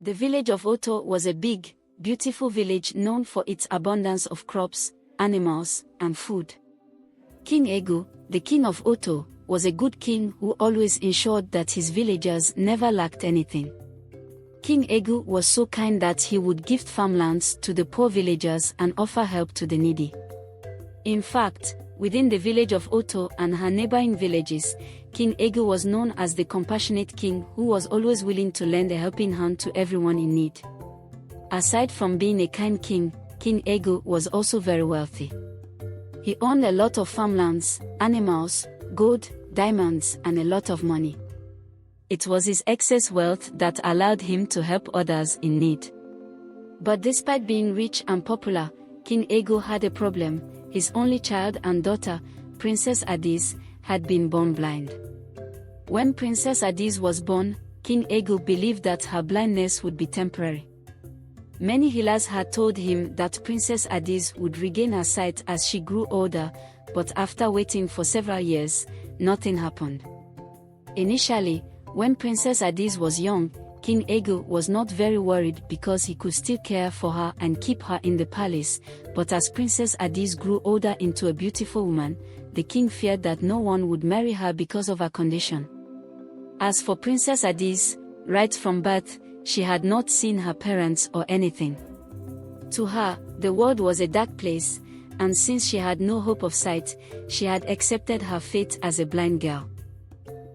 The village of Oto was a big, beautiful village known for its abundance of crops, animals, and food. King Egu, the king of Oto, was a good king who always ensured that his villagers never lacked anything. King Egu was so kind that he would gift farmlands to the poor villagers and offer help to the needy. In fact, within the village of Oto and her neighboring villages, King Egu was known as the compassionate king who was always willing to lend a helping hand to everyone in need. Aside from being a kind king, King Egu was also very wealthy. He owned a lot of farmlands, animals, gold, diamonds, and a lot of money. It was his excess wealth that allowed him to help others in need. But despite being rich and popular, King Egu had a problem. His only child and daughter, Princess Adis, had been born blind. When Princess Adis was born, King Egu believed that her blindness would be temporary. Many healers had told him that Princess Adis would regain her sight as she grew older, but after waiting for several years, nothing happened. Initially, when Princess Adis was young, King Egu was not very worried because he could still care for her and keep her in the palace, but as Princess Adis grew older into a beautiful woman, the king feared that no one would marry her because of her condition. As for Princess Adis, right from birth, she had not seen her parents or anything. To her, the world was a dark place, and since she had no hope of sight, she had accepted her fate as a blind girl.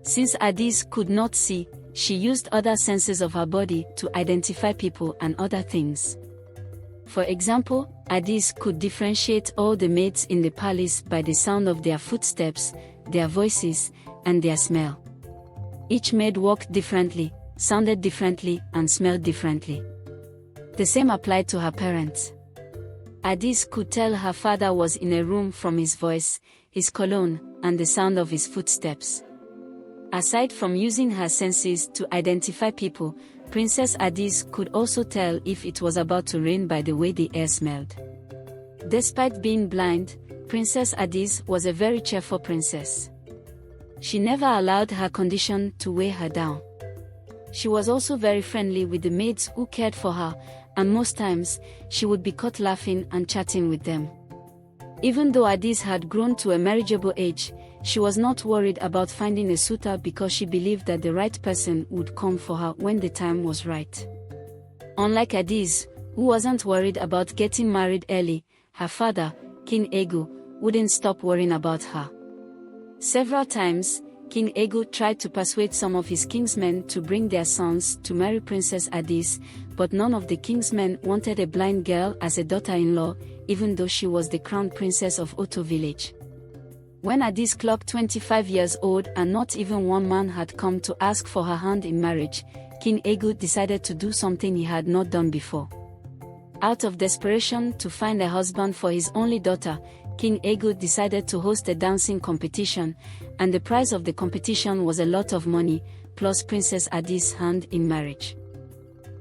Since Adis could not see, she used other senses of her body to identify people and other things. For example, Adis could differentiate all the maids in the palace by the sound of their footsteps, their voices, and their smell. Each maid walked differently, sounded differently, and smelled differently. The same applied to her parents. Adis could tell her father was in a room from his voice, his cologne, and the sound of his footsteps. Aside from using her senses to identify people, Princess Adis could also tell if it was about to rain by the way the air smelled. Despite being blind, Princess Adis was a very cheerful princess. She never allowed her condition to weigh her down. She was also very friendly with the maids who cared for her, and most times, she would be caught laughing and chatting with them. Even though Adis had grown to a marriageable age, she was not worried about finding a suitor because she believed that the right person would come for her when the time was right. Unlike Adis, who wasn't worried about getting married early, her father, King Egu, wouldn't stop worrying about her. Several times, King Egu tried to persuade some of his kingsmen to bring their sons to marry Princess Adis, but none of the kingsmen wanted a blind girl as a daughter-in-law, even though she was the crown princess of Oto village. When Adis clocked 25 years old and not even one man had come to ask for her hand in marriage, King Egu decided to do something he had not done before. Out of desperation to find a husband for his only daughter, King Egu decided to host a dancing competition, and the prize of the competition was a lot of money, plus Princess Adis' hand in marriage.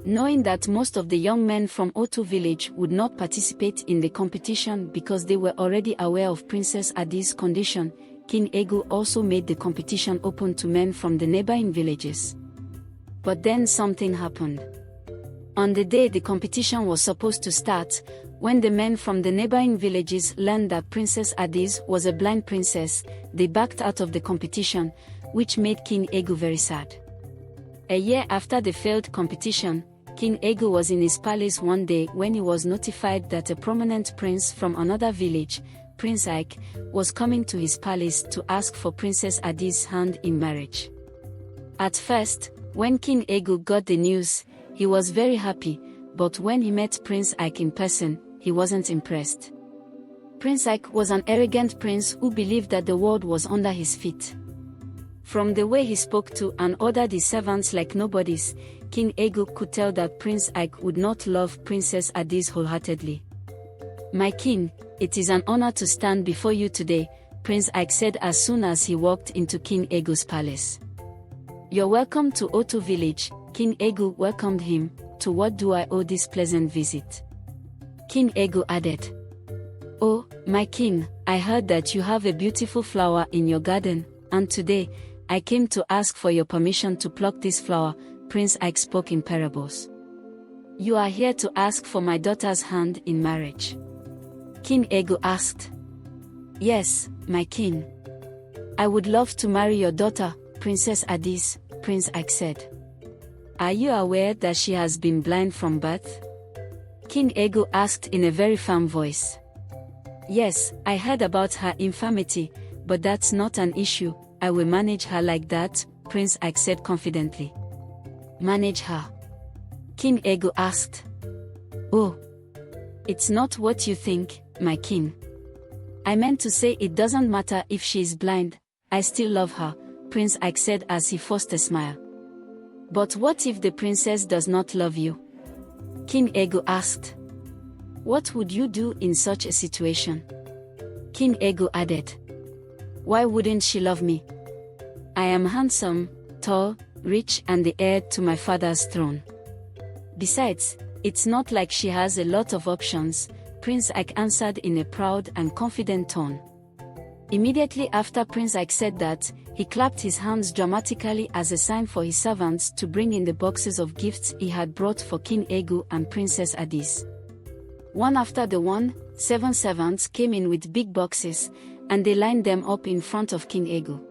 Knowing that most of the young men from Oto village would not participate in the competition because they were already aware of Princess Adis' condition, King Egu also made the competition open to men from the neighboring villages. But then something happened. On the day the competition was supposed to start, when the men from the neighboring villages learned that Princess Adis was a blind princess, they backed out of the competition, which made King Egu very sad. A year after the failed competition, King Egu was in his palace one day when he was notified that a prominent prince from another village, Prince Ike, was coming to his palace to ask for Princess Adis' hand in marriage. At first, when King Egu got the news, he was very happy, but when he met Prince Ike in person, he wasn't impressed. Prince Ike was an arrogant prince who believed that the world was under his feet. From the way he spoke to and ordered his servants like nobodies, King Egu could tell that Prince Ike would not love Princess Adis wholeheartedly. "My king, it is an honor to stand before you today," Prince Ike said as soon as he walked into King Egu's palace. "You're welcome to Oto village." King Egu welcomed him. "To what do I owe this pleasant visit?" King Egu added. "Oh, my king, I heard that you have a beautiful flower in your garden, and today, I came to ask for your permission to pluck this flower." Prince Ike spoke in parables. You are here to ask for my daughter's hand in marriage? King Ego asked. Yes, my king. I would love to marry your daughter, Princess Addis, Prince Ike said. Are you aware that she has been blind from birth? King Ego asked in a very firm voice. Yes, I heard about her infirmity, but that's not an issue. I will manage her like that, Prince Ike said confidently. Manage her? King Ego asked. Oh. It's not what you think, my king. I meant to say it doesn't matter if she is blind, I still love her, Prince Ike said as he forced a smile. But what if the princess does not love you? King Ego asked. What would you do in such a situation? King Ego added. Why wouldn't she love me? I am handsome, tall, rich and the heir to my father's throne. Besides, it's not like she has a lot of options, Prince Ike answered in a proud and confident tone. Immediately after Prince Ike said that, he clapped his hands dramatically as a sign for his servants to bring in the boxes of gifts he had brought for King Ego and Princess Addis. One after the one, 7 servants came in with big boxes, and they lined them up in front of King Ego.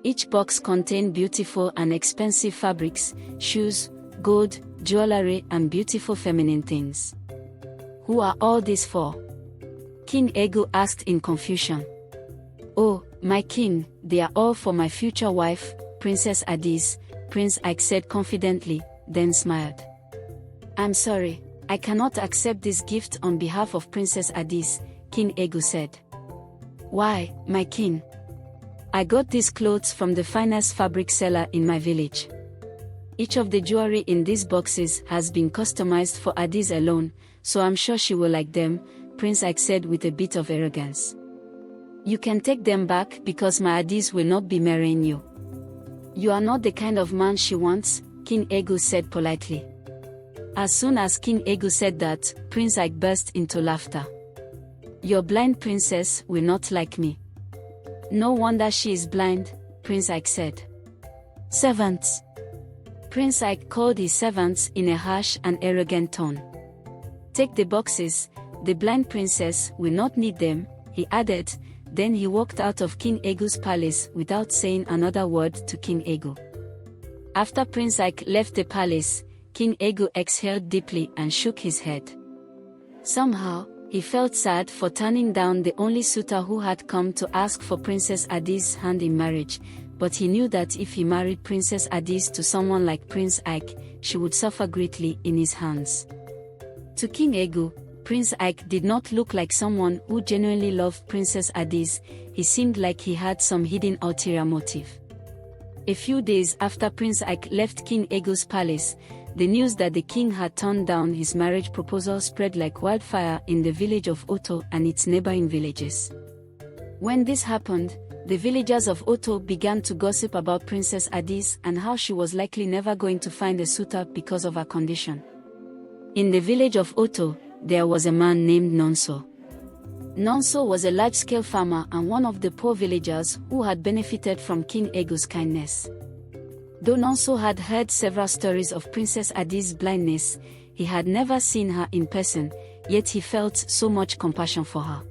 Each box contained beautiful and expensive fabrics, shoes, gold, jewelry and beautiful feminine things. Who are all these for? King Ego asked in confusion. Oh, my king, they are all for my future wife, Princess Addis, Prince Ike said confidently, then smiled. I'm sorry, I cannot accept this gift on behalf of Princess Addis, King Ego said. Why, my king? I got these clothes from the finest fabric seller in my village. Each of the jewelry in these boxes has been customized for Addis alone, so I'm sure she will like them, Prince Ike said with a bit of arrogance. You can take them back because my Addis will not be marrying you. You are not the kind of man she wants, King Ego said politely. As soon as King Ego said that, Prince Ike burst into laughter. Your blind princess will not like me. No wonder she is blind, Prince Ike said. Servants. Prince Ike called his servants in a harsh and arrogant tone. Take the boxes, the blind princess will not need them, he added, then he walked out of King Ego's palace without saying another word to King Ego. After Prince Ike left the palace, King Ego exhaled deeply and shook his head. Somehow, he felt sad for turning down the only suitor who had come to ask for Princess Addis' hand in marriage, but he knew that if he married Princess Addis to someone like Prince Ike, she would suffer greatly in his hands. To King Ego, Prince Ike did not look like someone who genuinely loved Princess Addis, he seemed like he had some hidden ulterior motive. A few days after Prince Ike left King Ego's palace, the news that the king had turned down his marriage proposal spread like wildfire in the village of Oto and its neighboring villages. When this happened, the villagers of Oto began to gossip about Princess Addis and how she was likely never going to find a suitor because of her condition. In the village of Oto, there was a man named Nonso. Nonso was a large-scale farmer and one of the poor villagers who had benefited from King Ego's kindness. Though Nonso had heard several stories of Princess Addis' blindness, he had never seen her in person, yet he felt so much compassion for her.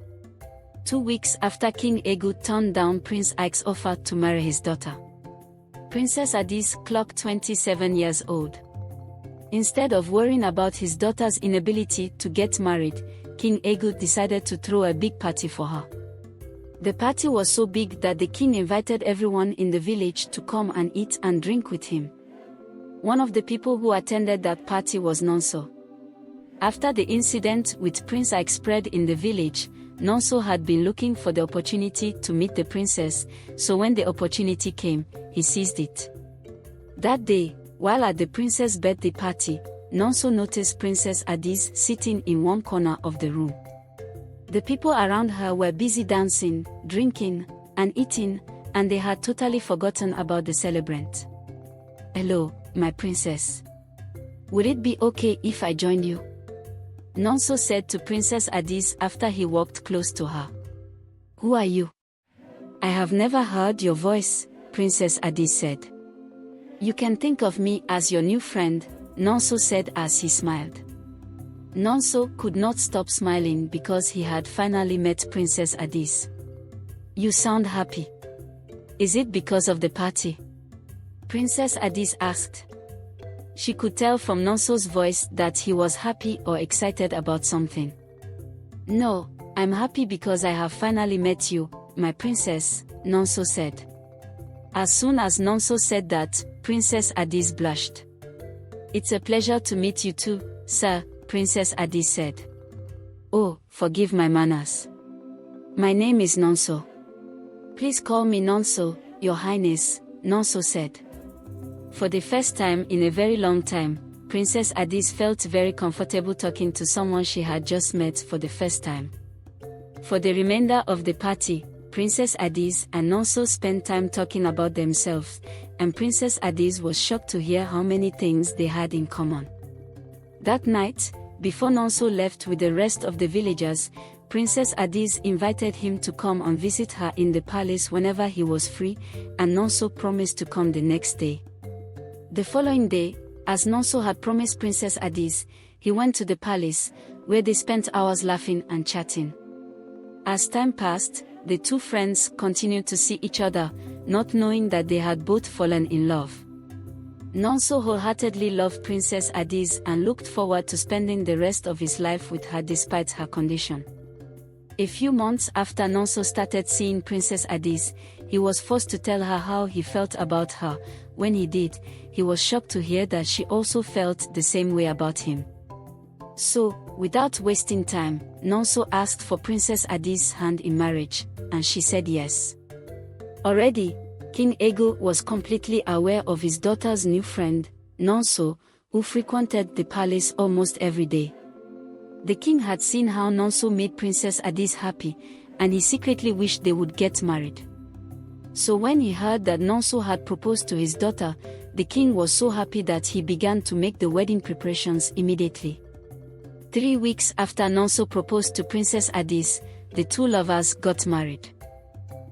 2 weeks after King Ego turned down Prince Ike's offer to marry his daughter, Princess Addis clocked 27 years old. Instead of worrying about his daughter's inability to get married, King Ego decided to throw a big party for her. The party was so big that the king invited everyone in the village to come and eat and drink with him. One of the people who attended that party was Nonso. After the incident with Prince Ike spread in the village, Nonso had been looking for the opportunity to meet the princess, so when the opportunity came, he seized it. That day, while at the princess' birthday party, Nonso noticed Princess Addis sitting in one corner of the room. The people around her were busy dancing, drinking, and eating, and they had totally forgotten about the celebrant. Hello, my princess. Would it be okay if I joined you? Nonso said to Princess Addis after he walked close to her. Who are you? I have never heard your voice, Princess Addis said. You can think of me as your new friend, Nonso said as he smiled. Nonso could not stop smiling because he had finally met Princess Adis. You sound happy. Is it because of the party? Princess Adis asked. She could tell from Nonso's voice that he was happy or excited about something. No, I'm happy because I have finally met you, my princess, Nonso said. As soon as Nonso said that, Princess Adis blushed. It's a pleasure to meet you too, sir, Princess Adis said. Oh, forgive my manners. My name is Nonso. Please call me Nonso, Your Highness, Nonso said. For the first time in a very long time, Princess Adis felt very comfortable talking to someone she had just met for the first time. For the remainder of the party, Princess Adis and Nonso spent time talking about themselves, and Princess Adis was shocked to hear how many things they had in common. That night, before Nonso left with the rest of the villagers, Princess Adis invited him to come and visit her in the palace whenever he was free, and Nonso promised to come the next day. The following day, as Nonso had promised Princess Adis, he went to the palace, where they spent hours laughing and chatting. As time passed, the two friends continued to see each other, not knowing that they had both fallen in love. Nonso wholeheartedly loved Princess Adis and looked forward to spending the rest of his life with her despite her condition. A few months after Nonso started seeing Princess Adis, he was forced to tell her how he felt about her. When he did, he was shocked to hear that she also felt the same way about him. So, without wasting time, Nonso asked for Princess Adis' hand in marriage, and she said yes. Already, King Ego was completely aware of his daughter's new friend, Nonso, who frequented the palace almost every day. The king had seen how Nonso made Princess Adis happy, and he secretly wished they would get married. So when he heard that Nonso had proposed to his daughter, the king was so happy that he began to make the wedding preparations immediately. 3 weeks after Nonso proposed to Princess Adis, the two lovers got married.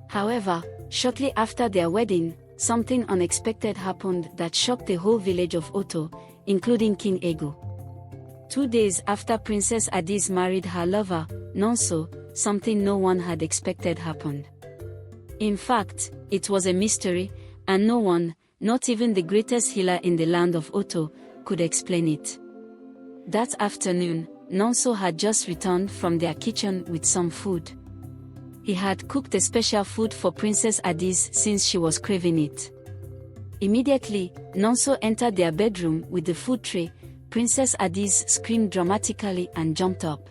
However, shortly after their wedding, something unexpected happened that shocked the whole village of Oto, including King Ego. 2 days after Princess Adis married her lover, Nonso, something no one had expected happened. In fact, it was a mystery, and no one, not even the greatest healer in the land of Oto, could explain it. That afternoon, Nonso had just returned from their kitchen with some food. He had cooked a special food for Princess Adis since she was craving it. Immediately, Nonso entered their bedroom with the food tray. Princess Adis screamed dramatically and jumped up.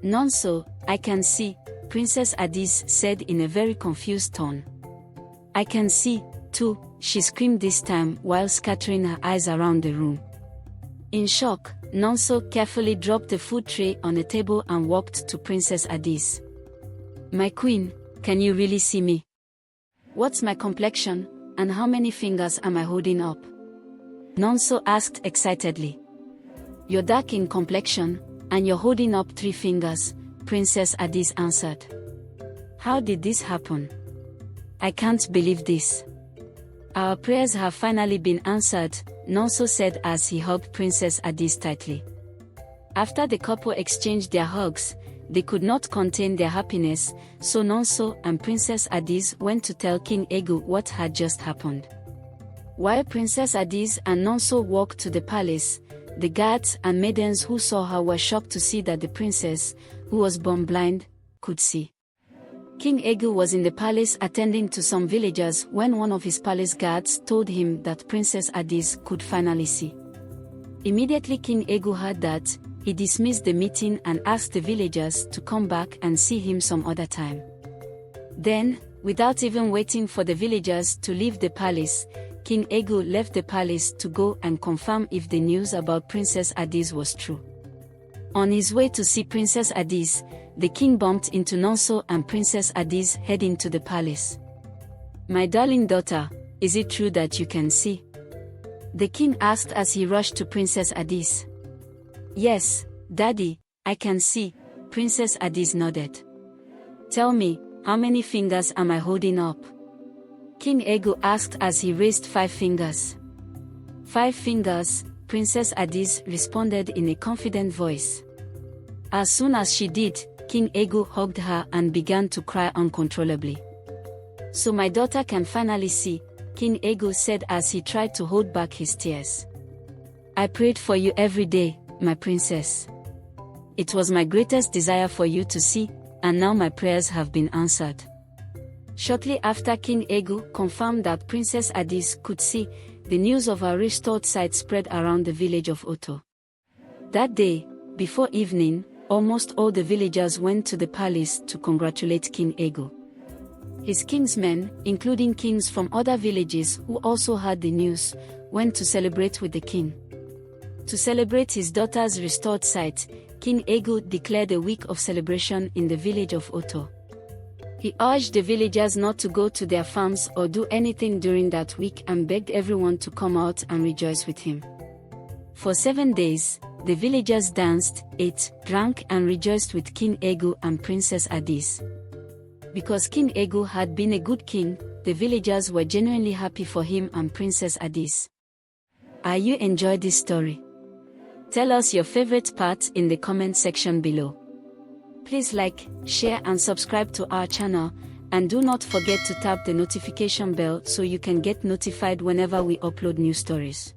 Nonso, I can see, Princess Adis said in a very confused tone. I can see, too, she screamed this time while scattering her eyes around the room. In shock, Nonso carefully dropped the food tray on the table and walked to Princess Adis. My queen, can you really see me? What's my complexion, and how many fingers am I holding up? Nonso asked excitedly. You're dark in complexion, and you're holding up 3 fingers, Princess Adis answered. How did this happen? I can't believe this. Our prayers have finally been answered, Nonso said as he hugged Princess Adis tightly. After the couple exchanged their hugs, they could not contain their happiness, so Nonso and Princess Adis went to tell King Ego what had just happened. While Princess Adis and Nonso walked to the palace, the guards and maidens who saw her were shocked to see that the princess, who was born blind, could see. King Ego was in the palace attending to some villagers when one of his palace guards told him that Princess Adis could finally see. Immediately King Ego heard that, he dismissed the meeting and asked the villagers to come back and see him some other time. Then, without even waiting for the villagers to leave the palace, King Ego left the palace to go and confirm if the news about Princess Adis was true. On his way to see Princess Adis, the king bumped into Nonso and Princess Adis heading to the palace. My darling daughter, is it true that you can see? The king asked as he rushed to Princess Adis. Yes, Daddy, I can see, Princess Adis nodded. Tell me, how many fingers am I holding up? King Ego asked as he raised 5 fingers. 5 fingers, Princess Adis responded in a confident voice. As soon as she did, King Ego hugged her and began to cry uncontrollably. "So my daughter can finally see," King Ego said as he tried to hold back his tears. "I prayed for you every day, my princess. It was my greatest desire for you to see, and now my prayers have been answered." Shortly after King Ego confirmed that Princess Adis could see, the news of her restored sight spread around the village of Oto. That day, before evening, almost all the villagers went to the palace to congratulate King Ego. His kinsmen, including kings from other villages who also heard the news, went to celebrate with the king. To celebrate his daughter's restored sight, King Ego declared a week of celebration in the village of Oto. He urged the villagers not to go to their farms or do anything during that week and begged everyone to come out and rejoice with him. For 7 days, the villagers danced, ate, drank and rejoiced with King Ego and Princess Adis. Because King Ego had been a good king, the villagers were genuinely happy for him and Princess Adis. Are you enjoying this story? Tell us your favorite part in the comment section below. Please like, share and subscribe to our channel, and do not forget to tap the notification bell so you can get notified whenever we upload new stories.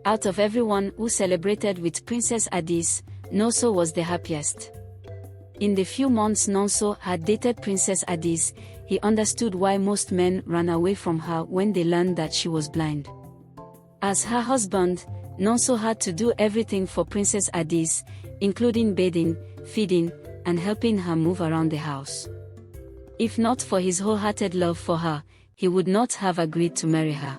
Out of everyone who celebrated with Princess Adis, Nonso was the happiest. In the few months Nonso had dated Princess Adis, he understood why most men ran away from her when they learned that she was blind. As her husband, Nonso had to do everything for Princess Adis, including bathing, feeding, and helping her move around the house. If not for his wholehearted love for her, he would not have agreed to marry her.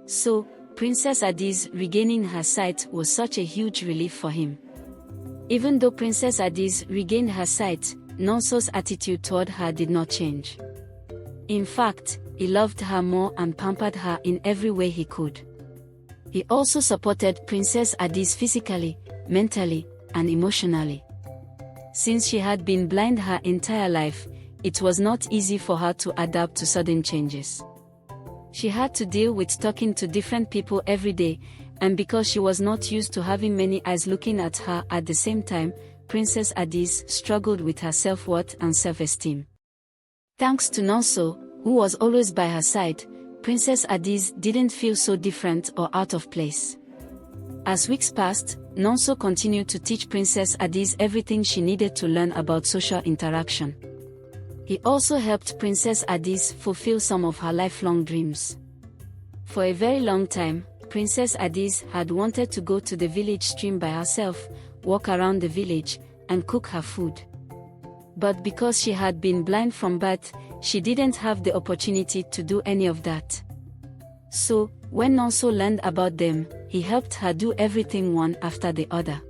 So, Princess Adis regaining her sight was such a huge relief for him. Even though Princess Adis regained her sight, Nonso's attitude toward her did not change. In fact, he loved her more and pampered her in every way he could. He also supported Princess Adis physically, mentally, and emotionally. Since she had been blind her entire life, it was not easy for her to adapt to sudden changes. She had to deal with talking to different people every day, and because she was not used to having many eyes looking at her at the same time, Princess Adis struggled with her self-worth and self-esteem. Thanks to Nonso, who was always by her side, Princess Adis didn't feel so different or out of place. As weeks passed, Nonso continued to teach Princess Adis everything she needed to learn about social interaction. He also helped Princess Adis fulfill some of her lifelong dreams. For a very long time, Princess Adis had wanted to go to the village stream by herself, walk around the village, and cook her food. But because she had been blind from birth, she didn't have the opportunity to do any of that. So, when Nonso learned about them, he helped her do everything one after the other.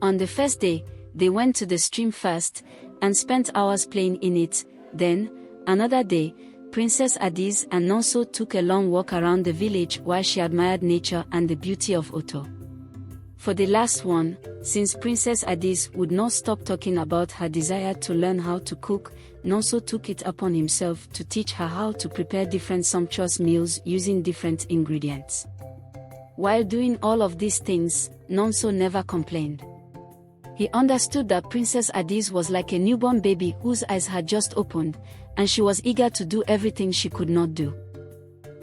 On the first day, they went to the stream first, and spent hours playing in it. Then, another day, Princess Adis and Nonso took a long walk around the village while she admired nature and the beauty of Oto. For the last one, since Princess Adis would not stop talking about her desire to learn how to cook, Nonso took it upon himself to teach her how to prepare different sumptuous meals using different ingredients. While doing all of these things, Nonso never complained. He understood that Princess Adis was like a newborn baby whose eyes had just opened, and she was eager to do everything she could not do.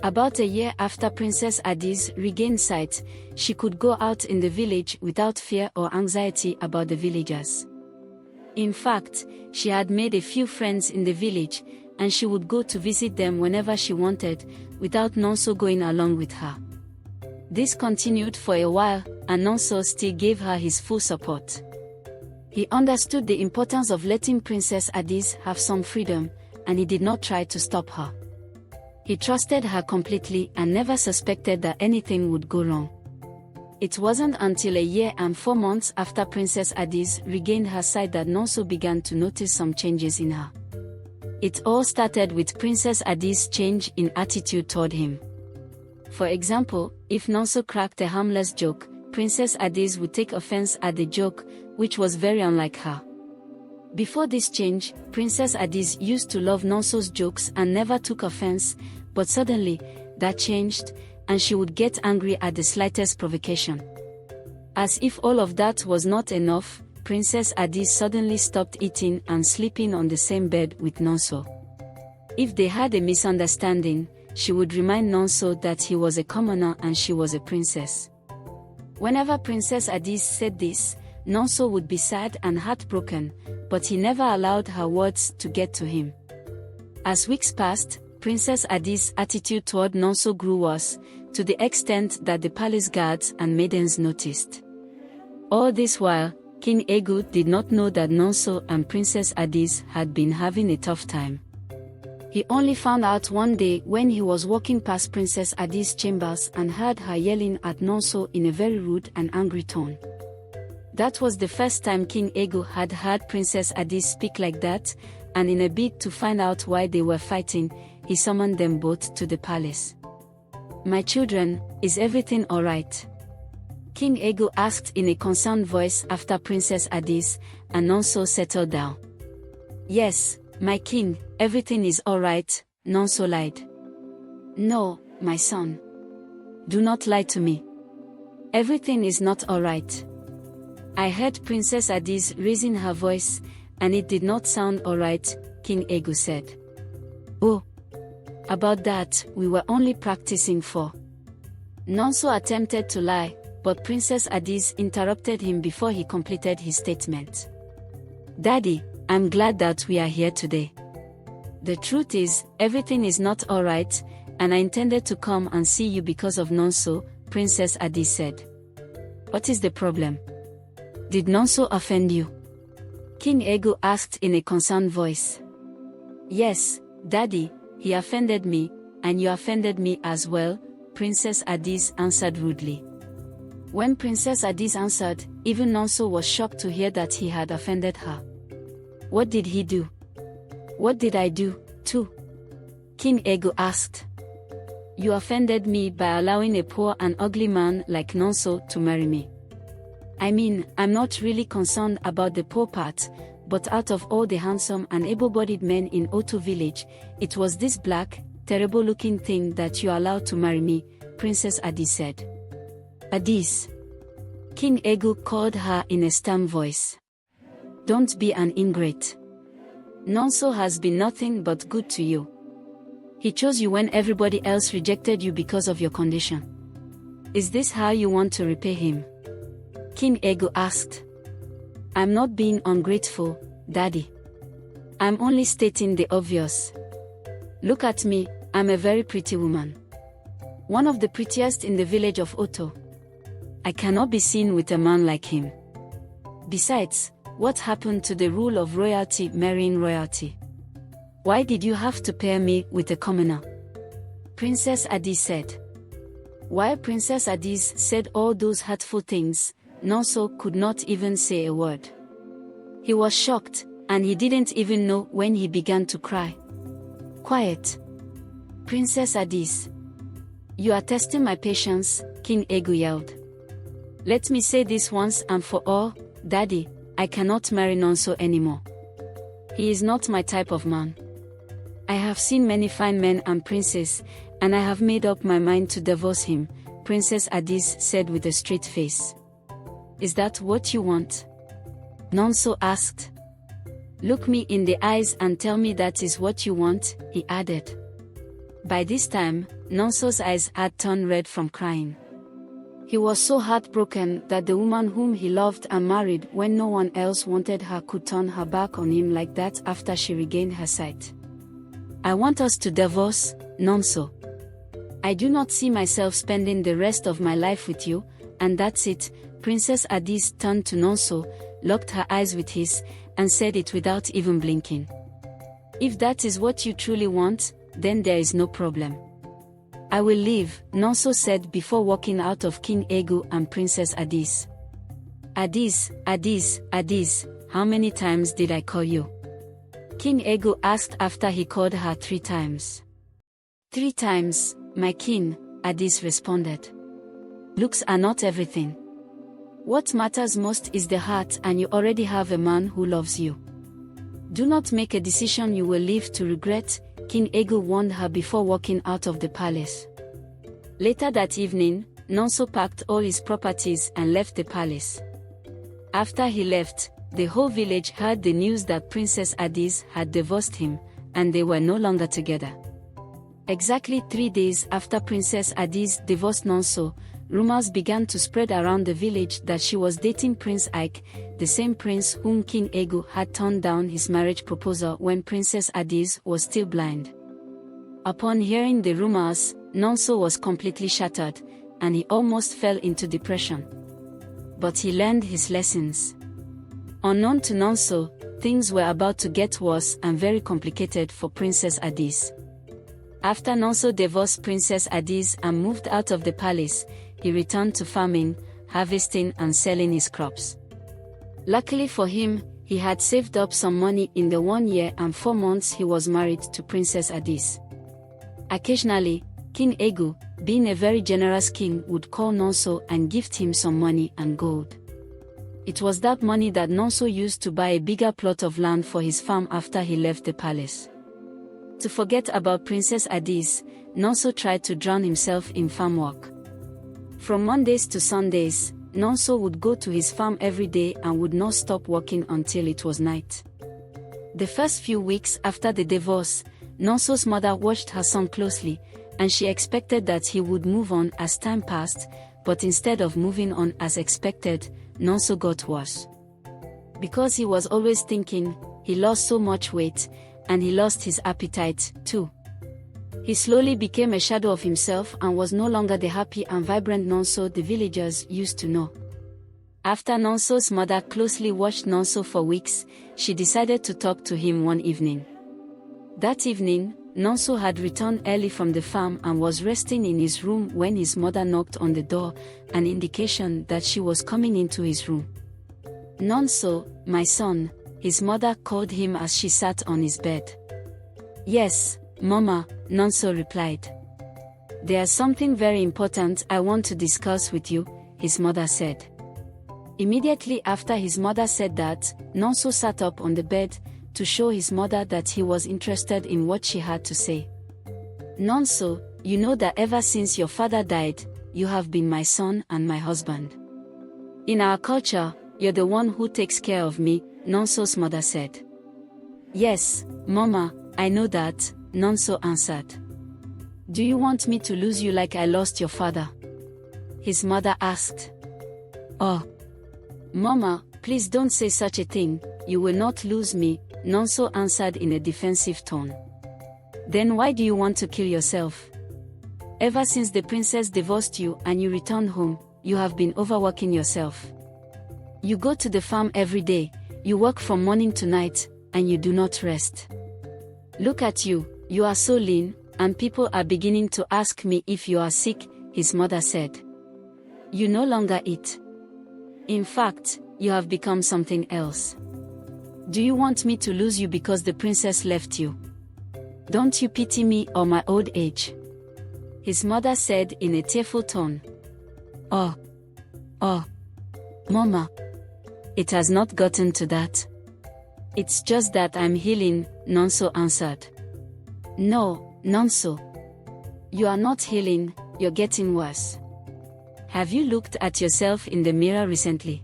About a year after Princess Adis regained sight, she could go out in the village without fear or anxiety about the villagers. In fact, she had made a few friends in the village, and she would go to visit them whenever she wanted, without Nonso going along with her. This continued for a while, and Nonso still gave her his full support. He understood the importance of letting Princess Adis have some freedom, and he did not try to stop her. He trusted her completely and never suspected that anything would go wrong. It wasn't until a year and 4 months after Princess Adis regained her sight that Nonso began to notice some changes in her. It all started with Princess Adis' change in attitude toward him. For example, if Nonso cracked a harmless joke, Princess Adis would take offense at the joke, which was very unlike her. Before this change, Princess Adis used to love Nonso's jokes and never took offense, but suddenly, that changed, and she would get angry at the slightest provocation. As if all of that was not enough, Princess Ette suddenly stopped eating and sleeping on the same bed with Nonso. If they had a misunderstanding, she would remind Nonso that he was a commoner and she was a princess. Whenever Princess Ette said this, Nonso would be sad and heartbroken, but he never allowed her words to get to him. As weeks passed, Princess Addi's attitude toward Nonso grew worse, to the extent that the palace guards and maidens noticed. All this while, King Egu did not know that Nonso and Princess Ette had been having a tough time. He only found out one day when he was walking past Princess Addi's chambers and heard her yelling at Nonso in a very rude and angry tone. That was the first time King Egu had heard Princess Ette speak like that, and in a bid to find out why they were fighting, he summoned them both to the palace. "My children, is everything alright?" King Egu asked in a concerned voice after Princess Ette and Nonso settled down. "Yes, my king, everything is alright," Nonso lied. "No, my son. Do not lie to me. Everything is not alright." I heard Princess Ette raising her voice, and it did not sound alright, King Egu said. "Oh. About that, we were only practicing for." Nonso attempted to lie, but Princess Ette interrupted him before he completed his statement. "Daddy, I'm glad that we are here today. The truth is, everything is not alright, and I intended to come and see you because of Nonso," Princess Ette said. "What is the problem? Did Nonso offend you?" King Egu asked in a concerned voice. "Yes, Daddy, he offended me, and you offended me as well," Princess Ette answered rudely. When Princess Ette answered, even Nonso was shocked to hear that he had offended her. "What did he do?" "What did I do, too?" King Egu asked. "You offended me by allowing a poor and ugly man like Nonso to marry me. I mean, I'm not really concerned about the poor part, but out of all the handsome and able-bodied men in Oto village, it was this black, terrible-looking thing that you allowed to marry me," Princess Ette said. "Ette," King Egu called her in a stern voice. "Don't be an ingrate. Nonso has been nothing but good to you. He chose you when everybody else rejected you because of your condition. Is this how you want to repay him?" King Egu asked. "I'm not being ungrateful, Daddy. I'm only stating the obvious. Look at me, I'm a very pretty woman. One of the prettiest in the village of Oto. I cannot be seen with a man like him. Besides, what happened to the rule of royalty marrying royalty? Why did you have to pair me with a commoner?" Princess Ette said. While Princess Ette said all those hurtful things, Nonso could not even say a word. He was shocked, and he didn't even know when he began to cry. "Quiet. Princess Ette. You are testing my patience," King Egu yelled. "Let me say this once and for all, Daddy, I cannot marry Nonso anymore. He is not my type of man. I have seen many fine men and princes, and I have made up my mind to divorce him," Princess Ette said with a straight face. "Is that what you want?" Nonso asked. "Look me in the eyes and tell me that is what you want," he added. By this time, Nonso's eyes had turned red from crying. He was so heartbroken that the woman whom he loved and married when no one else wanted her could turn her back on him like that after she regained her sight. "I want us to divorce, Nonso. I do not see myself spending the rest of my life with you, and that's it." Princess Ette turned to Nonso, locked her eyes with his, and said it without even blinking. "If that is what you truly want, then there is no problem. I will leave," Nonso said before walking out of King Egu and Princess Ette. Ette, how many times did I call you?" King Egu asked after he called her 3 times. 3 times, my king," Ette responded. "Looks are not everything. What matters most is the heart, and you already have a man who loves you. Do not make a decision you will live to regret," King Egu warned her before walking out of the palace. Later that evening, Nonso packed all his properties and left the palace. After he left, the whole village heard the news that Princess Adis had divorced him, and they were no longer together. Exactly 3 days after Princess Adis divorced Nonso, rumors began to spread around the village that she was dating Prince Ike, the same prince whom King Egu had turned down his marriage proposal when Princess Adis was still blind. Upon hearing the rumors, Nonso was completely shattered, and he almost fell into depression. But he learned his lessons. Unknown to Nonso, things were about to get worse and very complicated for Princess Adis. After Nonso divorced Princess Adis and moved out of the palace, he returned to farming, harvesting and selling his crops. Luckily for him, he had saved up some money in the 1 year and 4 months he was married to Princess Adis. Occasionally, King Egu, being a very generous king, would call Nonso and gift him some money and gold. It was that money that Nonso used to buy a bigger plot of land for his farm after he left the palace. To forget about Princess Adis, Nonso tried to drown himself in farm work. From Mondays to Sundays, Nonso would go to his farm every day and would not stop working until it was night. The first few weeks after the divorce, Nonso's mother watched her son closely, and she expected that he would move on as time passed, but instead of moving on as expected, Nonso got worse. Because he was always thinking, he lost so much weight, and he lost his appetite, too. He slowly became a shadow of himself and was no longer the happy and vibrant Nonso the villagers used to know. After Nonso's mother closely watched Nonso for weeks, she decided to talk to him one evening. That evening, Nonso had returned early from the farm and was resting in his room when his mother knocked on the door, an indication that she was coming into his room. "Nonso, my son," his mother called him as she sat on his bed. "Yes, Mama," Nonso replied. "There's something very important I want to discuss with you," his mother said. Immediately after his mother said that, Nonso sat up on the bed, to show his mother that he was interested in what she had to say. "Nonso, you know that ever since your father died, you have been my son and my husband. In our culture, you're the one who takes care of me," Nonso's mother said. "Yes, Mama, I know that," Nonso answered. "Do you want me to lose you like I lost your father?" his mother asked. "Oh, Mama, please don't say such a thing, you will not lose me," Nonso answered in a defensive tone. "Then why do you want to kill yourself? Ever since the princess divorced you and you returned home, you have been overworking yourself. You go to the farm every day, you work from morning to night, and you do not rest. Look at you, you are so lean, and people are beginning to ask me if you are sick," his mother said. "You no longer eat. In fact, you have become something else. Do you want me to lose you because the princess left you? Don't you pity me or my old age?" his mother said in a tearful tone. Oh, Mama. It has not gotten to that. It's just that I'm healing," Nonso answered. "No, Nonso. You are not healing, you're getting worse. Have you looked at yourself in the mirror recently?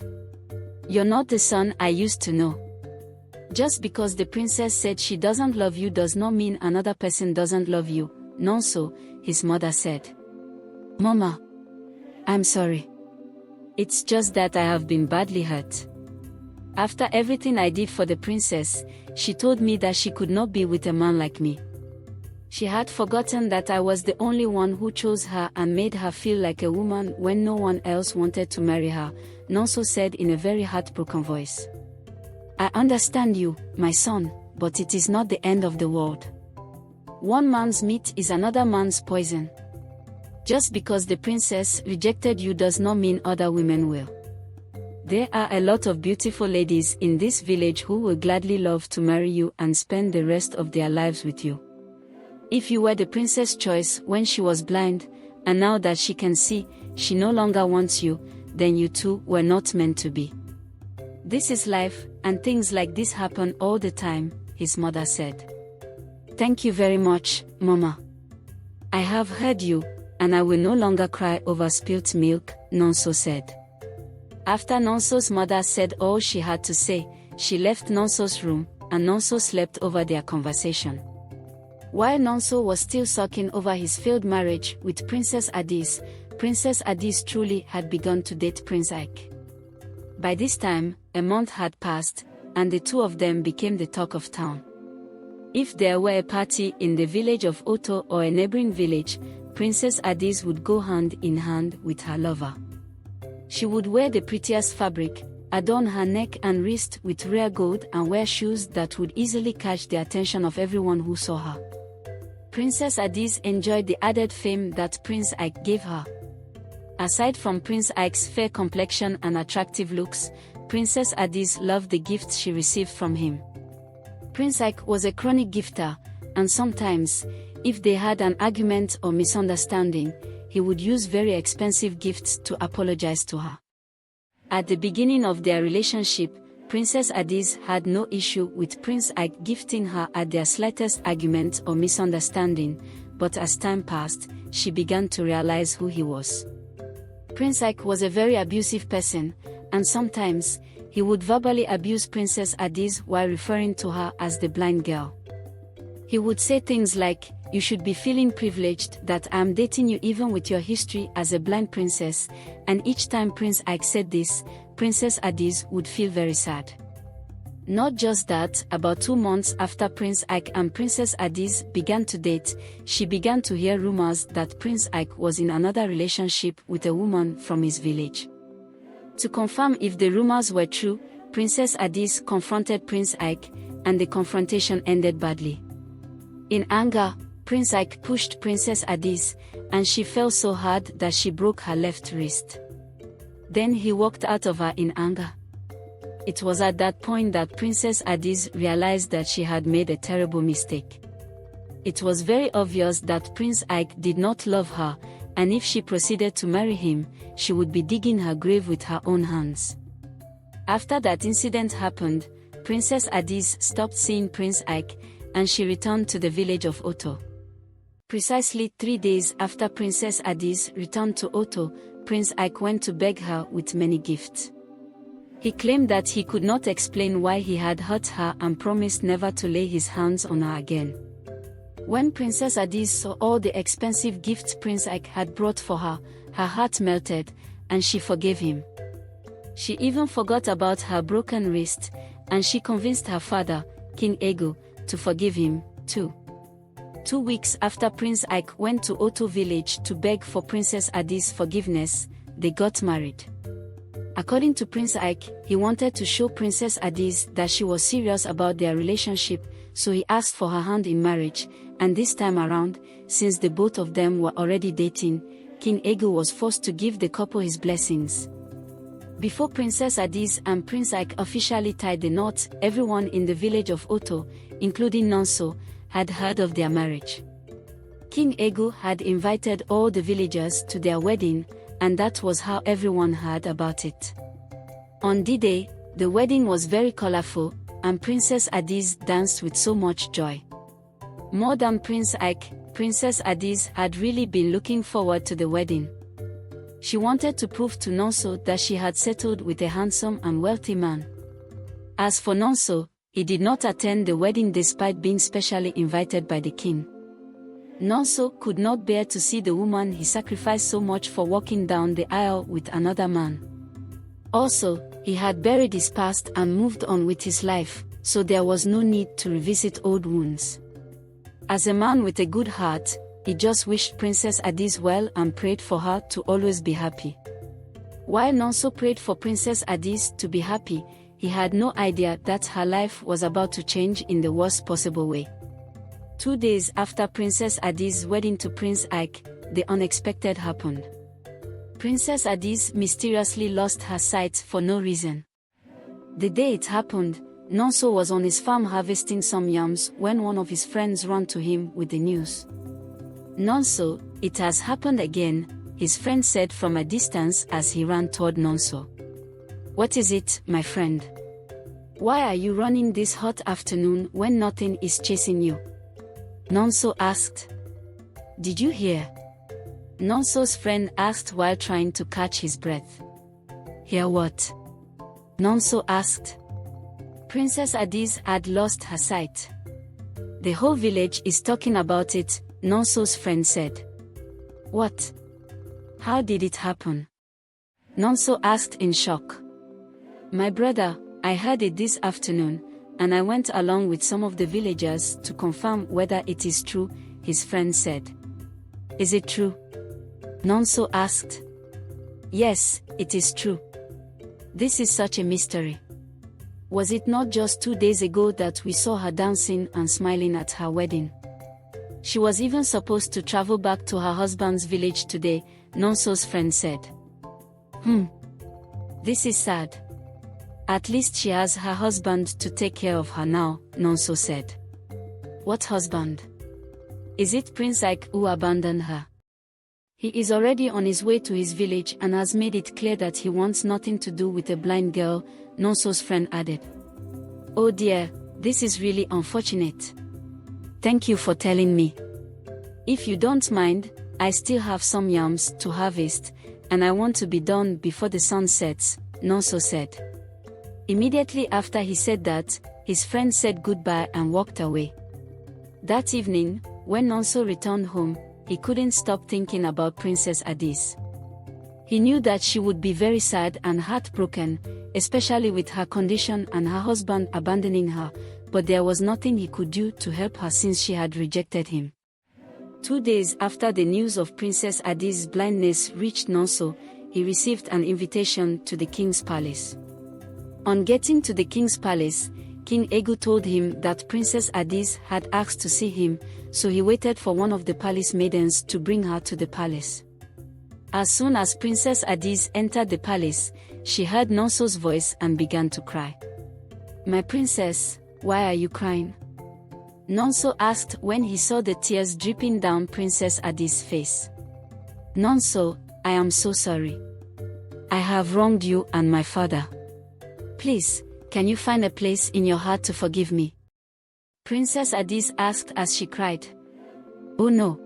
You're not the son I used to know. Just because the princess said she doesn't love you does not mean another person doesn't love you, Nonso," his mother said. "Mama, I'm sorry. It's just that I have been badly hurt. After everything I did for the princess, she told me that she could not be with a man like me. She had forgotten that I was the only one who chose her and made her feel like a woman when no one else wanted to marry her," Nonso said in a very heartbroken voice. "I understand you, my son, but it is not the end of the world. One man's meat is another man's poison. Just because the princess rejected you does not mean other women will. There are a lot of beautiful ladies in this village who will gladly love to marry you and spend the rest of their lives with you. If you were the princess' choice when she was blind, and now that she can see, she no longer wants you, then you two were not meant to be. This is life, and things like this happen all the time," his mother said. "Thank you very much, Mama. I have heard you," and I will no longer cry over spilt milk, Nonso said. After Nonso's mother said all she had to say, she left Nonso's room, and Nonso slept over their conversation. While Nonso was still sulking over his failed marriage with Princess Adis, Princess Adis truly had begun to date Prince Ike. By this time, a month had passed, and the two of them became the talk of town. If there were a party in the village of Oto or a neighboring village, Princess Adis would go hand in hand with her lover. She would wear the prettiest fabric, adorn her neck and wrist with rare gold, and wear shoes that would easily catch the attention of everyone who saw her. Princess Adis enjoyed the added fame that Prince Ike gave her. Aside from Prince Ike's fair complexion and attractive looks, Princess Adis loved the gifts she received from him. Prince Ike was a chronic gifter, and sometimes, if they had an argument or misunderstanding, he would use very expensive gifts to apologize to her. At the beginning of their relationship, Princess Adis had no issue with Prince Ike gifting her at their slightest argument or misunderstanding, but as time passed, she began to realize who he was. Prince Ike was a very abusive person, and sometimes, he would verbally abuse Princess Adis while referring to her as the blind girl. He would say things like, "You should be feeling privileged that I am dating you even with your history as a blind princess," and each time Prince Ike said this, Princess Adis would feel very sad. Not just that, about 2 months after Prince Ike and Princess Adis began to date, she began to hear rumors that Prince Ike was in another relationship with a woman from his village. To confirm if the rumors were true, Princess Adis confronted Prince Ike, and the confrontation ended badly. In anger, Prince Ike pushed Princess Adis, and she fell so hard that she broke her left wrist. Then he walked out of her in anger. It was at that point that Princess Adis realized that she had made a terrible mistake. It was very obvious that Prince Ike did not love her, and if she proceeded to marry him, she would be digging her grave with her own hands. After that incident happened, Princess Adis stopped seeing Prince Ike, and she returned to the village of Oto. Precisely 3 days after Princess Adis returned to Oto, Prince Ike went to beg her with many gifts. He claimed that he could not explain why he had hurt her and promised never to lay his hands on her again. When Princess Adis saw all the expensive gifts Prince Ike had brought for her, her heart melted, and she forgave him. She even forgot about her broken wrist, and she convinced her father, King Ego, to forgive him, too. 2 weeks after Prince Ike went to Oto village to beg for Princess Adis' forgiveness, they got married. According to Prince Ike, he wanted to show Princess Adis that she was serious about their relationship, so he asked for her hand in marriage, and this time around, since the both of them were already dating, King Ego was forced to give the couple his blessings. Before Princess Adis and Prince Ike officially tied the knot, everyone in the village of Oto, including Nonso, had heard of their marriage. King Ego had invited all the villagers to their wedding, and that was how everyone heard about it. On D-Day, the wedding was very colorful, and Princess Adis danced with so much joy. More than Prince Ike, Princess Adis had really been looking forward to the wedding. She wanted to prove to Nonso that she had settled with a handsome and wealthy man. As for Nonso, he did not attend the wedding despite being specially invited by the king. Nonso could not bear to see the woman he sacrificed so much for walking down the aisle with another man. Also, he had buried his past and moved on with his life, so there was no need to revisit old wounds. As a man with a good heart, he just wished Princess Adis well and prayed for her to always be happy. While Nonso prayed for Princess Adis to be happy, he had no idea that her life was about to change in the worst possible way. 2 days after Princess Adis' wedding to Prince Ike, the unexpected happened. Princess Adis mysteriously lost her sight for no reason. The day it happened, Nonso was on his farm harvesting some yams when one of his friends ran to him with the news. "Nonso, it has happened again," his friend said from a distance as he ran toward Nonso. "What is it, my friend? Why are you running this hot afternoon when nothing is chasing you?" Nonso asked. "Did you hear? Nonso's friend asked while trying to catch his breath. Hear what? Nonso asked. Princess Adis had lost her sight. The whole village is talking about it, Nonso's friend said. What? How did it happen? Nonso asked in shock. My brother, I heard it this afternoon, and I went along with some of the villagers to confirm whether it is true, his friend said. Is it true? Nonso asked. Yes, it is true. This is such a mystery. Was it not just 2 days ago that we saw her dancing and smiling at her wedding? She was even supposed to travel back to her husband's village today, Nonso's friend said. This is sad. At least she has her husband to take care of her now, Nonso said. What husband? Is it Prince Ike who abandoned her? He is already on his way to his village and has made it clear that he wants nothing to do with a blind girl, Nonso's friend added. Oh dear, this is really unfortunate. Thank you for telling me. If you don't mind, I still have some yams to harvest, and I want to be done before the sun sets, Nonso said. Immediately after he said that, his friend said goodbye and walked away. That evening, when Nonso returned home, he couldn't stop thinking about Princess Adis. He knew that she would be very sad and heartbroken, especially with her condition and her husband abandoning her, but there was nothing he could do to help her since she had rejected him. 2 days after the news of Princess Adis' blindness reached Nonso, he received an invitation to the king's palace. On getting to the king's palace, King Egu told him that Princess Adis had asked to see him, so he waited for one of the palace maidens to bring her to the palace. As soon as Princess Adis entered the palace, she heard Nonso's voice and began to cry. My princess, why are you crying? Nonso asked when he saw the tears dripping down Princess Adis' face. Nonso, I am so sorry. I have wronged you and my father. Please, can you find a place in your heart to forgive me? Princess Adis asked as she cried. Oh no.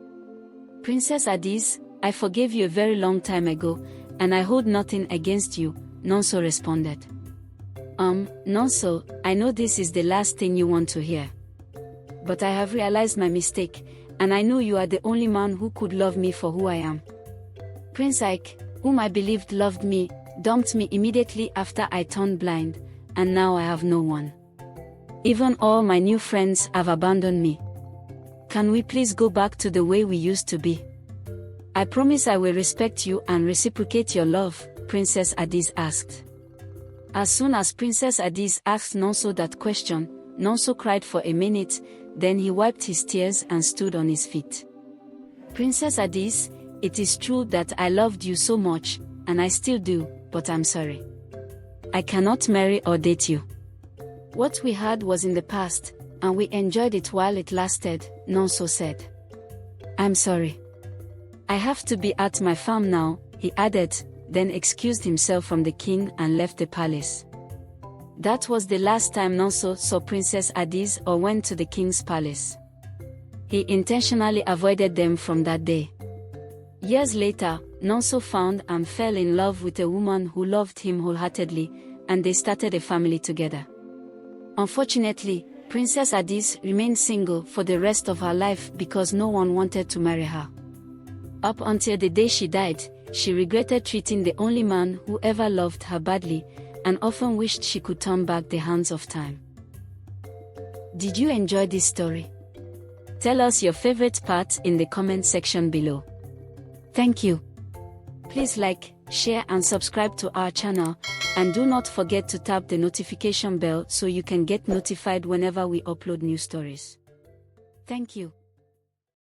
Princess Adis, I forgave you a very long time ago, and I hold nothing against you, Nonso responded. Nonso, I know this is the last thing you want to hear. But I have realized my mistake, and I know you are the only man who could love me for who I am. Prince Ike, whom I believed loved me, dumped me immediately after I turned blind, and now I have no one. Even all my new friends have abandoned me. Can we please go back to the way we used to be? I promise I will respect you and reciprocate your love, Princess Adis asked. As soon as Princess Adis asked Nonso that question, Nonso cried for a minute, then he wiped his tears and stood on his feet. Princess Adis, it is true that I loved you so much, and I still do, but I'm sorry. I cannot marry or date you. What we had was in the past, and we enjoyed it while it lasted, Nonso said. I'm sorry. I have to be at my farm now, he added, then excused himself from the king and left the palace. That was the last time Nonso saw Princess Adis or went to the king's palace. He intentionally avoided them from that day. Years later, Nonso found and fell in love with a woman who loved him wholeheartedly, and they started a family together. Unfortunately, Princess Adis remained single for the rest of her life because no one wanted to marry her. Up until the day she died, she regretted treating the only man who ever loved her badly, and often wished she could turn back the hands of time. Did you enjoy this story? Tell us your favorite part in the comment section below. Thank you. Please like, share and subscribe to our channel, and do not forget to tap the notification bell so you can get notified whenever we upload new stories. Thank you.